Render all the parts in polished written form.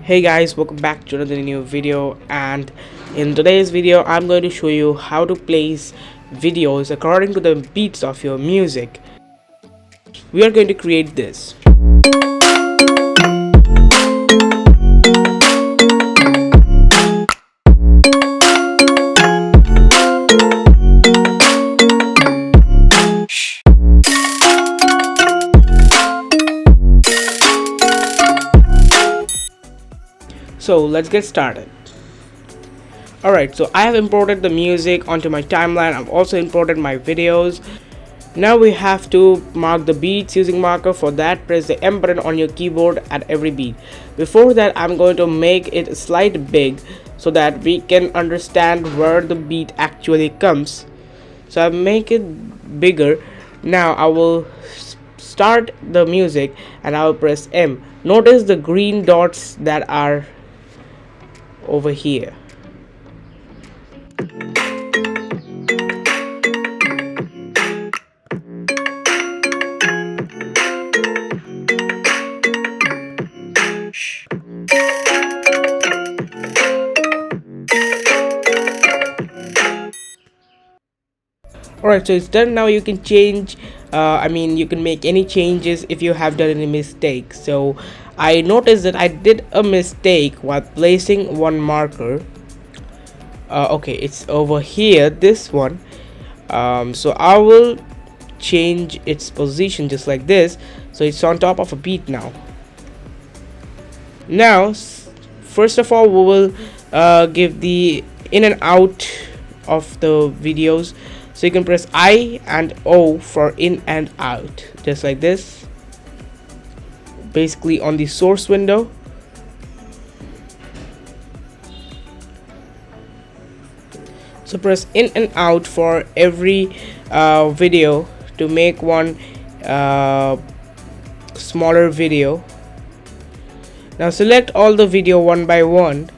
Hey guys, welcome back to another new video, and in today's video I'm going to show you how to place videos according to the beats of your music. We are going to create this. So let's get started. Alright, so I have imported the music onto my timeline. I've also imported my videos. Now we have to mark the beats using marker. For that, press the M button on your keyboard at every beat. Before that, I'm going to make it slight big so that we can understand where the beat actually comes. So I make it bigger. Now I will start the music and I will press M. Notice the green dots that are over here. Alright, so it's done. Now you can change, you can make any changes if you have done any mistakes. So I noticed that I did a mistake while placing one marker. Okay, it's over here, this one. So I will change its position just like this, so it's on top of a beat now. Now first of all, we will give the in and out of the videos. So you can press I and O for in and out, just like this, basically on the source window. So press in and out for every video to make one smaller video. Now select all the video one by one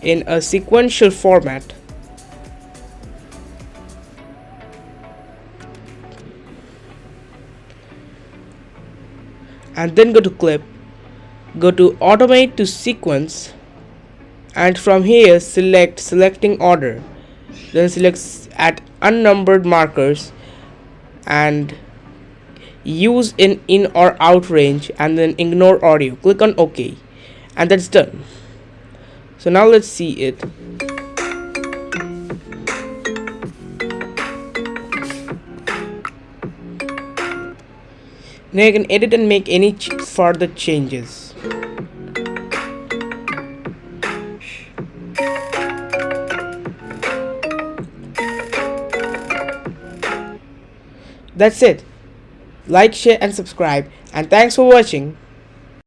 in a sequential format. And then go to clip, go to automate to sequence, and from here select selecting order, then select at unnumbered markers and use in or out range, and then ignore audio. Click on OK, and that's done. So now let's see it. Now you can edit and make any further changes. That's it. Like, share and subscribe, and thanks for watching.